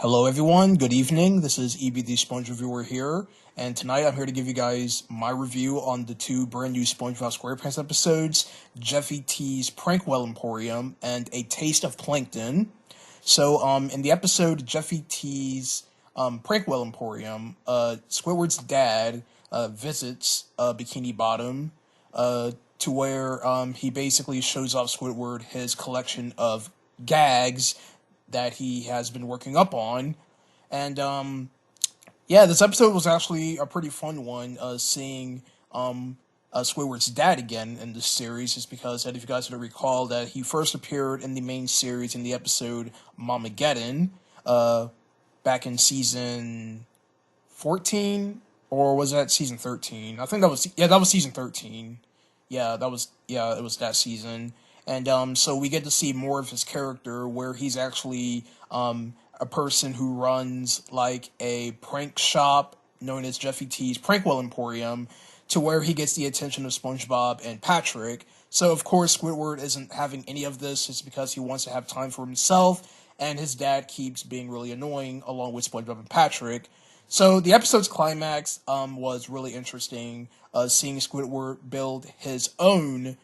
Hello everyone, good evening. This is EB the Sponge Reviewer here, and tonight I'm here to give you guys my review on the two brand new SpongeBob SquarePants episodes, Jeffy T's Prankwell Emporium and A Taste of Plankton. In the episode Jeffy T's Prankwell Emporium, Squidward's dad visits Bikini Bottom to where he basically shows off Squidward his collection of gags that he has been working up on. And this episode was actually a pretty fun one, seeing Squidward's dad again in this series, is because, if you guys would recall, that he first appeared in the main series in the episode Mamageddon, back in season 14, or was that season 13? I think that was season 13. It was that season. And so we get to see more of his character, where he's actually a person who runs like a prank shop known as Jeffy T's Prankwell Emporium, to where he gets the attention of SpongeBob and Patrick. So of course Squidward isn't having any of this just because he wants to have time for himself, and his dad keeps being really annoying along with SpongeBob and Patrick. So the episode's climax was really interesting, seeing Squidward build his own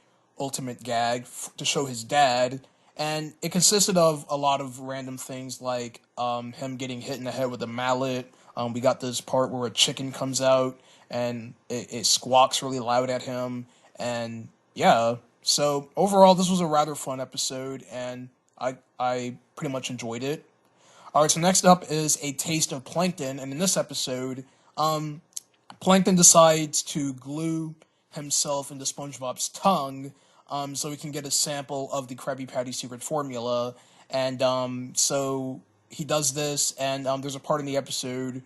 ultimate gag to show his dad, and it consisted of a lot of random things like him getting hit in the head with a mallet. We got this part where a chicken comes out and it squawks really loud at him, and so overall this was a rather fun episode, and I pretty much enjoyed it. Alright, so next up is A Taste of Plankton, and in this episode, Plankton decides to glue himself into SpongeBob's tongue, so we can get a sample of the Krabby Patty secret formula. And so he does this, and there's a part in the episode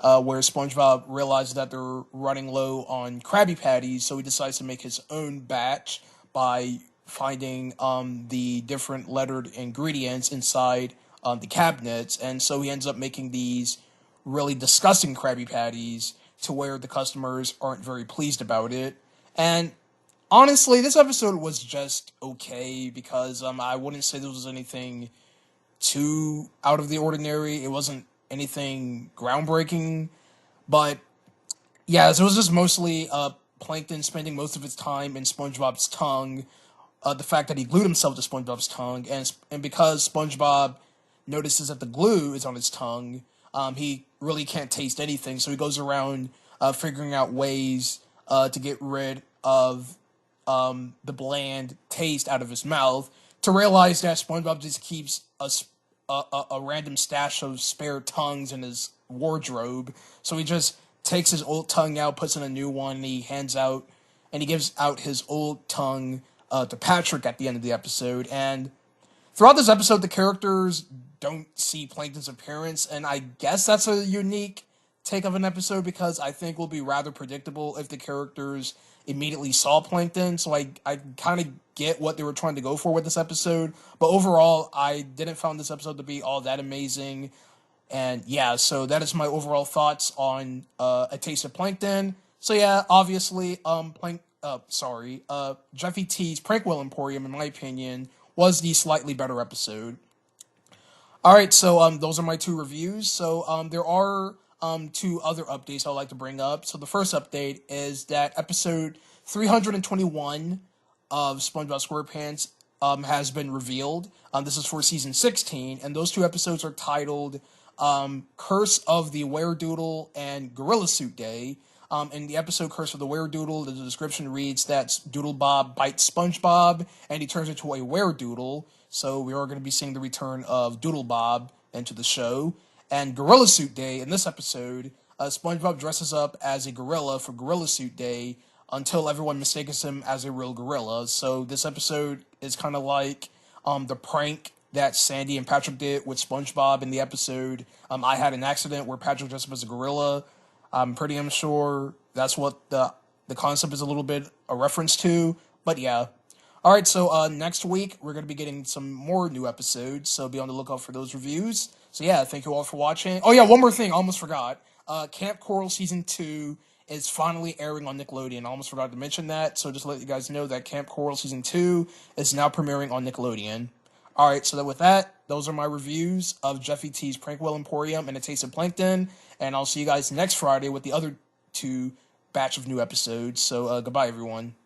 where SpongeBob realizes that they're running low on Krabby Patties, so he decides to make his own batch by finding the different lettered ingredients inside the cabinets. And so he ends up making these really disgusting Krabby Patties to where the customers aren't very pleased about it. And honestly, this episode was just okay, because I wouldn't say this was anything too out of the ordinary. It wasn't anything groundbreaking, but so it was just mostly Plankton spending most of his time in SpongeBob's tongue, the fact that he glued himself to SpongeBob's tongue, and because SpongeBob notices that the glue is on his tongue, he really can't taste anything, so he goes around figuring out ways to get rid of the bland taste out of his mouth, to realize that SpongeBob just keeps a random stash of spare tongues in his wardrobe. So he just takes his old tongue out, puts in a new one, and he gives out his old tongue to Patrick at the end of the episode. And throughout this episode, the characters don't see Plankton's appearance, and I guess that's a unique take of an episode, because I think will be rather predictable if the characters immediately saw Plankton. So I kind of get what they were trying to go for with this episode, but overall I didn't find this episode to be all that amazing. And so that is my overall thoughts on A Taste of Plankton. So obviously Jeffy T's Prankwell Emporium, in my opinion, was the slightly better episode. Alright, so those are my two reviews. So there are two other updates I'd like to bring up. So the first update is that episode 321 of SpongeBob SquarePants has been revealed. This is for season 16, and those two episodes are titled Curse of the Weredoodle and Gorilla Suit Day. In the episode Curse of the Weredoodle, the description reads that Doodlebob bites SpongeBob, and he turns into a weredoodle. So we are going to be seeing the return of Doodlebob into the show. And Gorilla Suit Day, in this episode, SpongeBob dresses up as a gorilla for Gorilla Suit Day until everyone mistakes him as a real gorilla. So this episode is kind of like the prank that Sandy and Patrick did with SpongeBob in the episode I Had an Accident, where Patrick dressed up as a gorilla. I'm pretty unsure that's what the concept is a little bit a reference to, but yeah. Alright, so next week we're going to be getting some more new episodes, so be on the lookout for those reviews. So thank you all for watching. Oh yeah, one more thing, I almost forgot. Camp Coral Season 2 is finally airing on Nickelodeon. I almost forgot to mention that, so just to let you guys know that Camp Coral Season 2 is now premiering on Nickelodeon. All right, so that with that, those are my reviews of Jeffy T's Prankwell Emporium and A Taste of Plankton, and I'll see you guys next Friday with the other two batch of new episodes. So goodbye, everyone.